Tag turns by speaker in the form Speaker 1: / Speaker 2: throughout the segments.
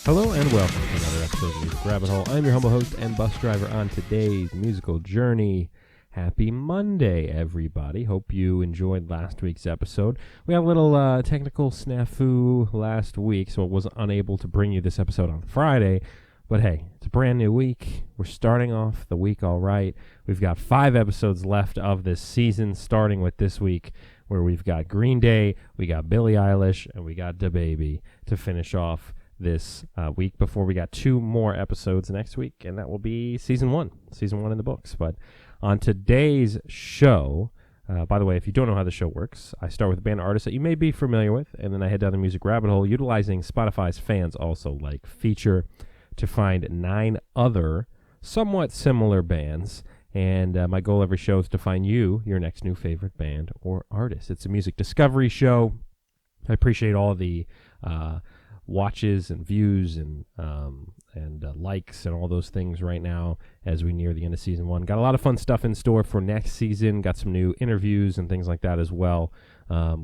Speaker 1: Hello and welcome to another episode of Music Rabbit Hole. I'm your humble host and bus driver on today's musical journey. Happy Monday, everybody. Hope you enjoyed last week's episode. We had a little technical snafu last week, so I was unable to bring you this episode on Friday. But hey, it's a brand new week. We're starting off the week all right. We've got 5 episodes left of this season, starting with this week, where we've got Green Day, we got Billie Eilish, and we got DaBaby to finish off this week before we got 2 more episodes next week, and that will be season 1 in the books. But on today's show, by the way, if you don't know how the show works, I start with a band or artist that you may be familiar with, and then I head down the music rabbit hole utilizing Spotify's Fans Also Like feature to find 9 other somewhat similar bands. And my goal every show is to find you your next new favorite band or artist. It's a music discovery show. I appreciate all the watches and views and likes and all those things right now as we near the end of season 1. Got a lot of fun stuff in store for next season. Got some new interviews and things like that as well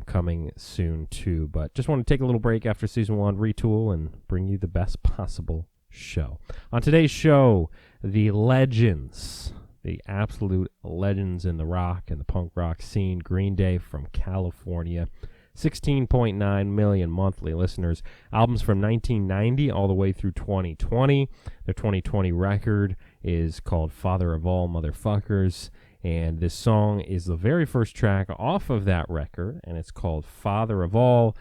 Speaker 1: coming soon too. But just want to take a little break after season 1, retool, and bring you the best possible show. On today's show, the legends, the absolute legends in the rock and the punk rock scene, Green Day from California. 16.9 million monthly listeners. Albums from 1990 all the way through 2020. Their 2020 record is called Father of All Motherfuckers, and this song is the very first track off of that record, and it's called Father of All.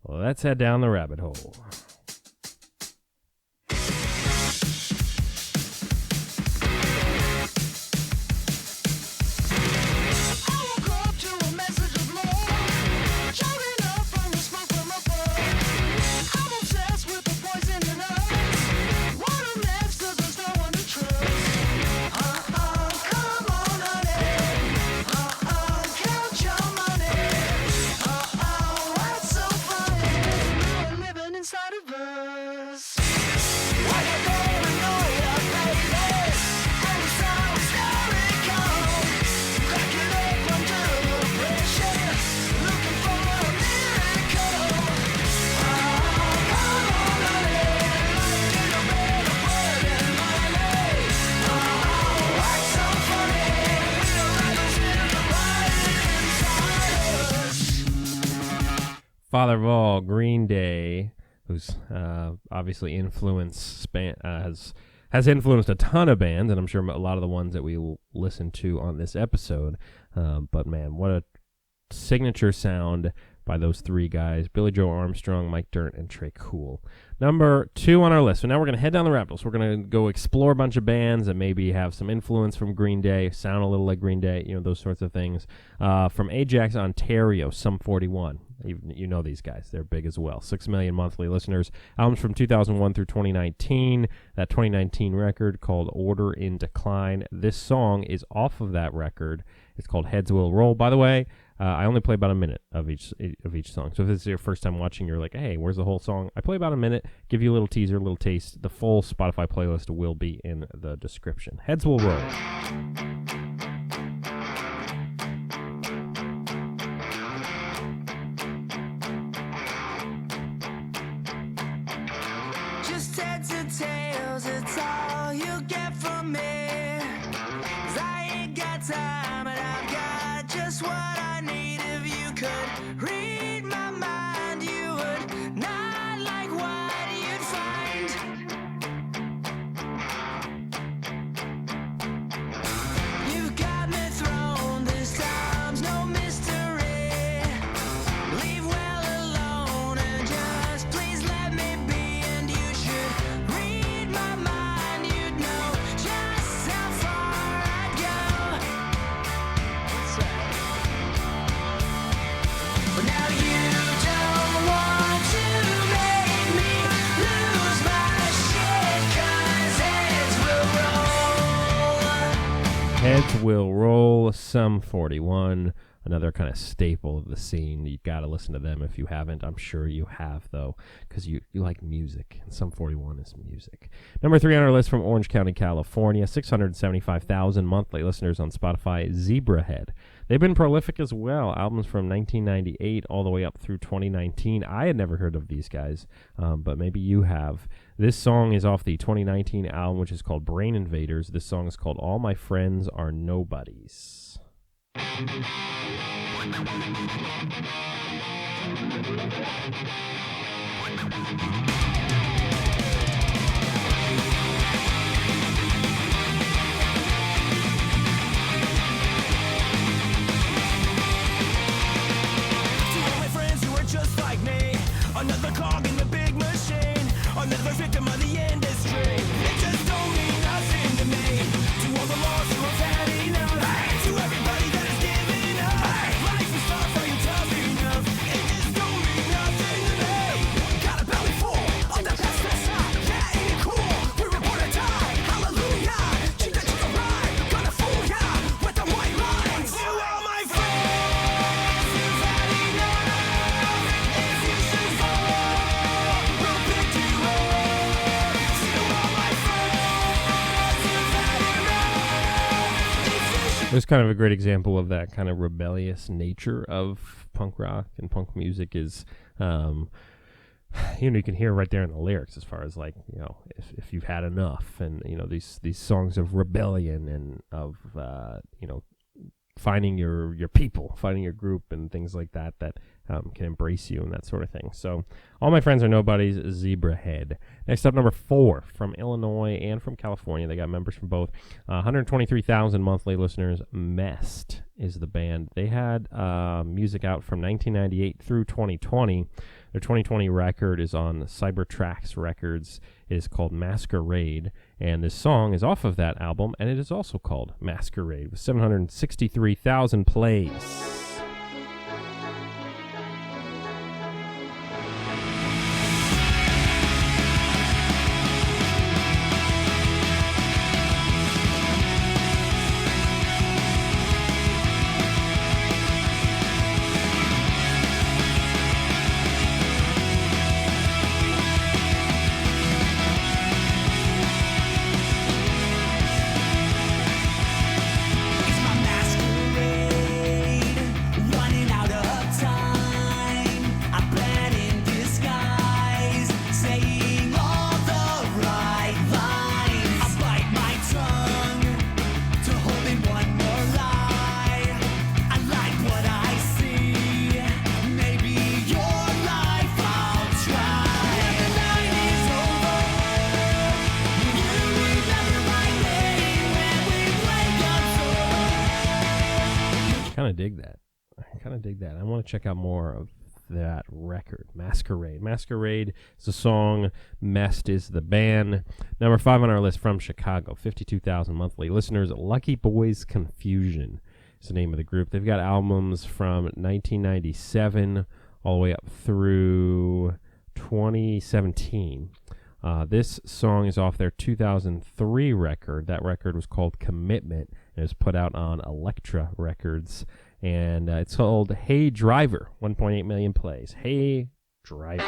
Speaker 1: Let's head down the rabbit hole. Father of All, Green Day, who's obviously has influenced a ton of bands, and I'm sure a lot of the ones that we will listen to on this episode. But man, what a signature sound by those 3 guys: Billy Joe Armstrong, Mike Dirnt, and Trey Cool. Number 2 on our list. So now we're going to head down the rabbit hole. So we're going to go explore a bunch of bands that maybe have some influence from Green Day, sound a little like Green Day, those sorts of things. From Ajax, Ontario, Sum 41. You know these guys. They're big as well. 6 million monthly listeners. Albums from 2001 through 2019. That 2019 record called Order in Decline. This song is off of that record. It's called Heads Will Roll. By the way, I only play about a minute of each song. So if this is your first time watching, you're like, hey, where's the whole song? I play about a minute, give you a little teaser, a little taste. The full Spotify playlist will be in the description. Heads Will Roll.
Speaker 2: Just heads and tails, it's all you get from me. 'Cause I ain't got time, and I've got just what I need. If you could read my mind, you would not like what you'd find. You've got me thrown, this time's no mystery. Leave well alone and just please let me be. And you should read my mind, you'd know just how far I'd go. But now you don't want to make me lose my shit, 'cause heads will roll.
Speaker 1: Heads Will Roll, Sum 41. Another kind of staple of the scene. You've got to listen to them if you haven't. I'm sure you have, though, because you like music, and Sum 41 is music. Number 3 on our list, from Orange County, California, 675,000 monthly listeners on Spotify, Zebrahead. They've been prolific as well. Albums from 1998 all the way up through 2019. I had never heard of these guys, but maybe you have. This song is off the 2019 album, which is called Brain Invaders. This song is called All My Friends Are Nobodies.
Speaker 2: Just like me, another cog in the big machine, another victim of the industry. It just don't mean nothing to me. To all the lost who have had enough, to everybody that has given up. Life is tough, are you tough enough? It just don't mean nothing to me. Got a belly full of the best hot. Yeah, ain't it cool? We were born to die. Hallelujah. Keep that to the right. Gonna fool ya with the white lines. To all my friends who've had enough.
Speaker 1: It was kind of a great example of that kind of rebellious nature of punk rock and punk music is, you can hear right there in the lyrics as far as like, if you've had enough, and, these songs of rebellion and of, finding your people, finding your group and things like that can embrace you and that sort of thing. So All My Friends Are Nobodies, Zebra Head. Next up, number 4 from Illinois and from California. They got members from both. 123,000 monthly listeners. Mest is the band. They had music out from 1998 through 2020. Their 2020 record is on Cybertrax Records. It is called Masquerade, and this song is off of that album, and it is also called Masquerade, with 763,000 plays. Dig that. I want to check out more of that record, Masquerade. Masquerade is the song, Mest is the band. Number 5 on our list from Chicago, 52,000 monthly listeners. Lucky Boys Confusion is the name of the group. They've got albums from 1997 all the way up through 2017. This song is off their 2003 record. That record was called Commitment, and it was put out on Elektra Records. And it's called Hey Driver, 1.8 million plays. Hey Driver.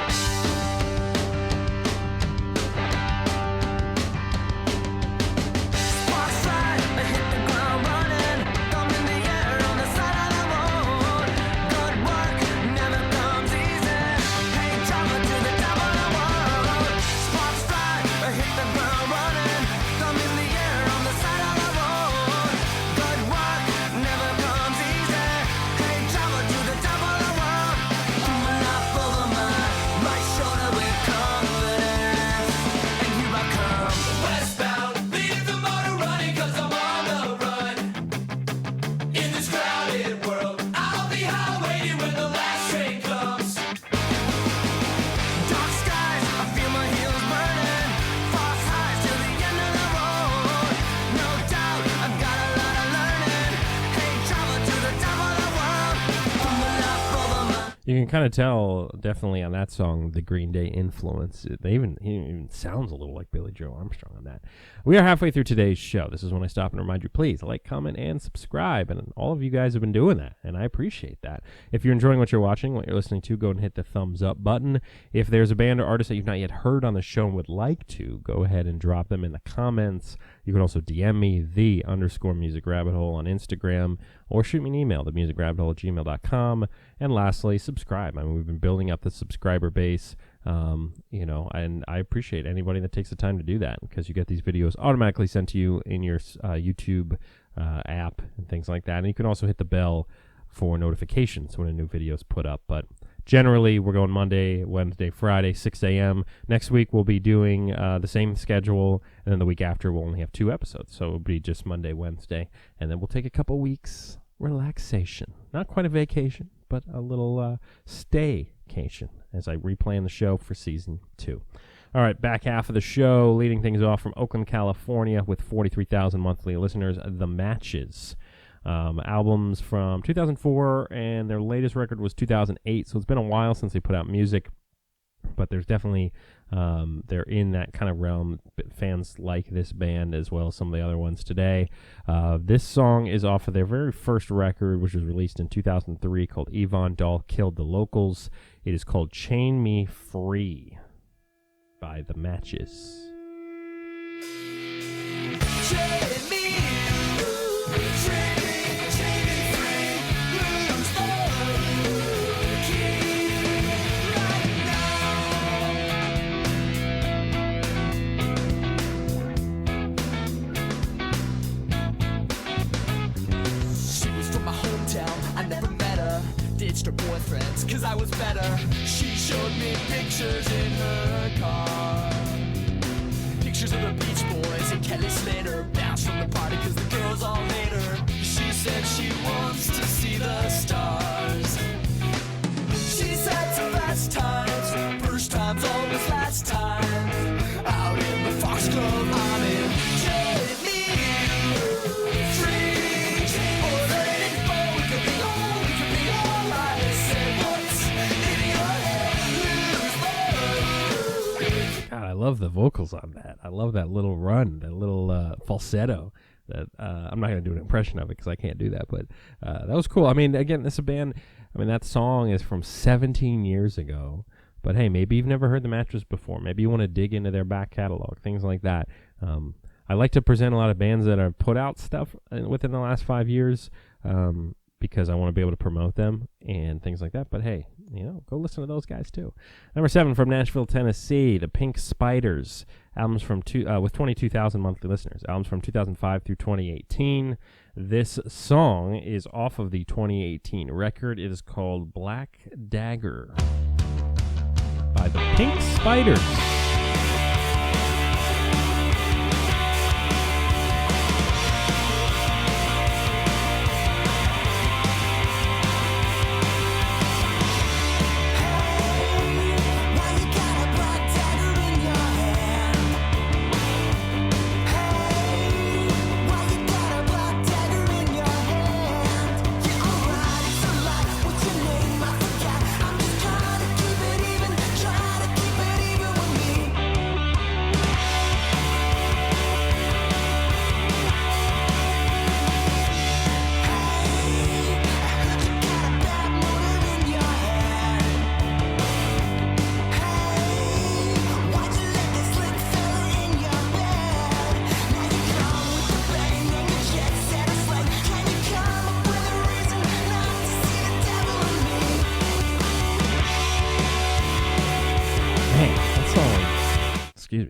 Speaker 1: You can kind of tell, definitely on that song, the Green Day influence. He even sounds a little like Billy Joe Armstrong on that. We are halfway through today's show. This is when I stop and remind you, please like, comment, and subscribe. And all of you guys have been doing that, and I appreciate that. If you're enjoying what you're watching, what you're listening to, go and hit the thumbs up button. If there's a band or artist that you've not yet heard on the show and would like to, go ahead and drop them in the comments. You can also DM me, _music rabbit hole on Instagram. or shoot me an email, themusicrabbithole@gmail.com. And lastly, subscribe. I mean, we've been building up the subscriber base, and I appreciate anybody that takes the time to do that, because you get these videos automatically sent to you in your YouTube app and things like that. And you can also hit the bell for notifications when a new video is put up. But generally, we're going Monday, Wednesday, Friday, 6 a.m. Next week, we'll be doing the same schedule, and then the week after, we'll only have 2 episodes. So it'll be just Monday, Wednesday, and then we'll take a couple weeks relaxation. Not quite a vacation, but a little staycation as I replan the show for season 2. All right, back half of the show, leading things off from Oakland, California, with 43,000 monthly listeners, The Matches. Albums from 2004, and their latest record was 2008, so it's been a while since they put out music, but there's definitely, they're in that kind of realm. Fans like this band as well as some of the other ones today. This song is off of their very first record, which was released in 2003, called Yvonne Dahl Killed the Locals. It is called Chain Me Free by The Matches.
Speaker 2: Chain me, ditched her boyfriends cause I was better. She showed me pictures in her car, pictures of the Beach Boys and Kelly Slater, bounced from the party cause the girls all hate her. She said she wants to see the stars. She said some last times, first time's always last time. Out in the Foxglove, I'm in jail.
Speaker 1: God, I love the vocals on that. I love that little run, that little falsetto. That I'm not going to do an impression of it because I can't do that, but that was cool. I mean, again, this is a band, I mean, that song is from 17 years ago, but hey, maybe you've never heard The Matches before. Maybe you want to dig into their back catalog, things like that. I like to present a lot of bands that have put out stuff within the last 5 years, because I want to be able to promote them and things like that. But hey, go listen to those guys too. Number 7 from Nashville, Tennessee, the Pink Spiders. Albums from with 22,000 monthly listeners. Albums from 2005 through 2018. This song is off of the 2018 record. It is called Black Dagger by the Pink Spiders.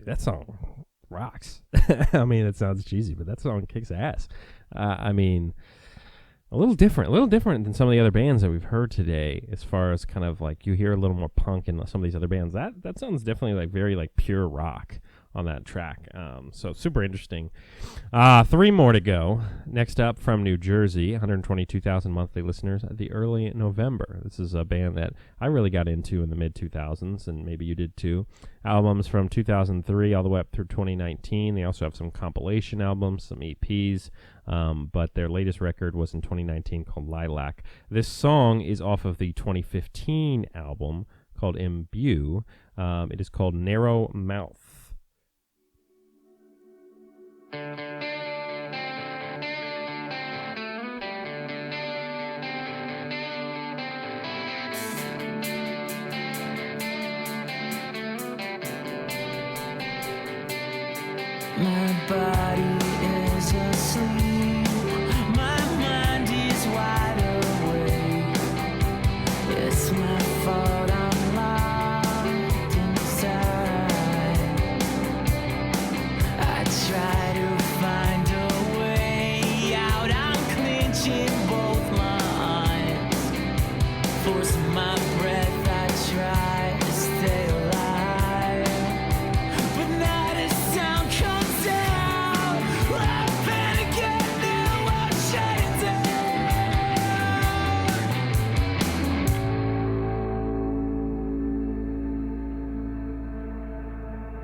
Speaker 1: That song rocks. I mean, it sounds cheesy, but that song kicks ass. I mean, a little different than some of the other bands that we've heard today, as far as kind of like you hear a little more punk in some of these other bands. That sounds definitely like very like pure rock on that track. So super interesting. 3 more to go. Next up from New Jersey, 122,000 monthly listeners, The Early November. This is a band that I really got into in the mid-2000s, and maybe you did too. Albums from 2003 all the way up through 2019. They also have some compilation albums, some EPs, but their latest record was in 2019 called Lilac. This song is off of the 2015 album called Imbue. It is called Narrow Mouth.
Speaker 2: My body is asleep, my mind is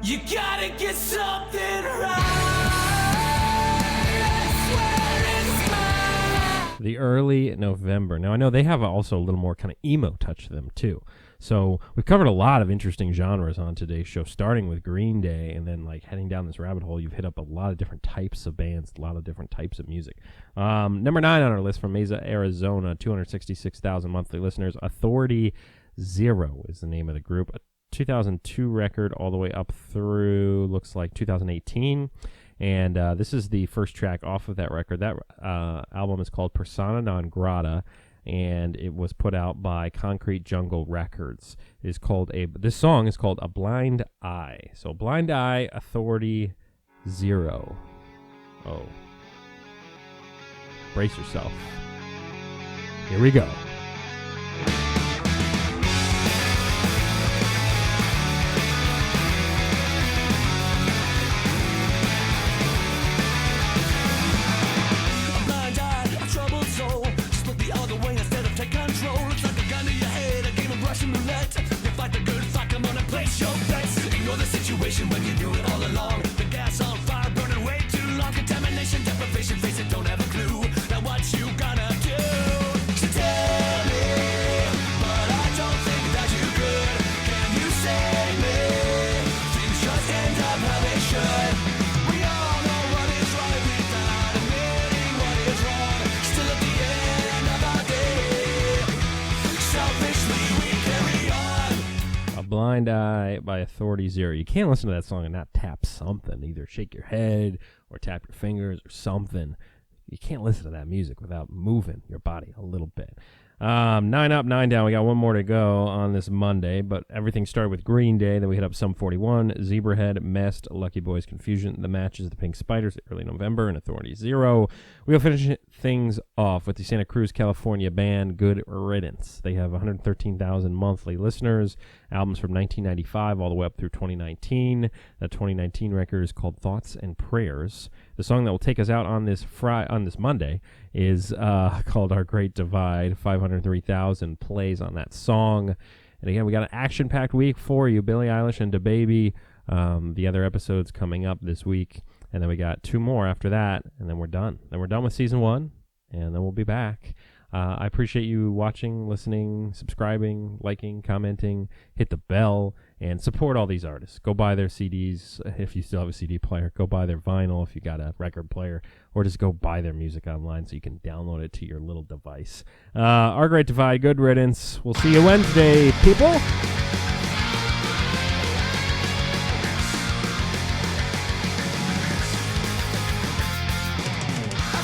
Speaker 2: You gotta get something right. I swear it's mine.
Speaker 1: The early November. Now, I know they have also a little more kind of emo touch to them, too. So we've covered a lot of interesting genres on today's show, starting with Green Day, and then like heading down this rabbit hole. You've hit up a lot of different types of bands, a lot of different types of music. Number 9 on our list from Mesa, Arizona, 266,000 monthly listeners. Authority Zero is the name of the group. A 2002 record all the way up through, looks like 2018. And this is the first track off of that record. That album is called Persona Non Grata, and it was put out by Concrete Jungle Records. This song is called A Blind Eye. So Blind Eye, Authority Zero. Oh. Brace yourself. Here we go.
Speaker 2: When you do it all along, the gas on fire, burning way too long, contamination, deprivation, face it, don't have a clue. Now what you gonna do? So tell me, but I don't think that you could. Can you save me? Things just end up how they should. We all know what is right without admitting what is wrong. Still at the end of our day, selfishly we carry on.
Speaker 1: A Blind Eye by Authority Zero. You can't listen to that song and not tap something. Either shake your head or tap your fingers or something. You can't listen to that music without moving your body a little bit. 9 up, 9 down. We got one more to go on this Monday, but everything started with Green Day. Then we hit up Sum 41, Zebrahead, Mest, Lucky Boys, Confusion, The Matches, The Pink Spiders, Early November, and Authority Zero. We'll finish things off with the Santa Cruz, California band Good Riddance. They have 113,000 monthly listeners. Albums from 1995 all the way up through 2019. That 2019 record is called Thoughts and Prayers. The song that will take us out on this Monday is called Our Great Divide. 503,000 plays on that song. And again, we got an action-packed week for you. Billie Eilish and DaBaby. The other episodes coming up this week. And then we got 2 more after that, and then we're done. Then we're done with season 1, and then we'll be back. I appreciate you watching, listening, subscribing, liking, commenting. Hit the bell and support all these artists. Go buy their CDs if you still have a CD player. Go buy their vinyl if you got a record player, or just go buy their music online so you can download it to your little device. Our Great Divide, Good Riddance. We'll see you Wednesday, people.
Speaker 2: I've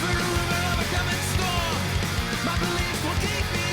Speaker 2: heard a rumor of a coming storm. My beliefs will keep me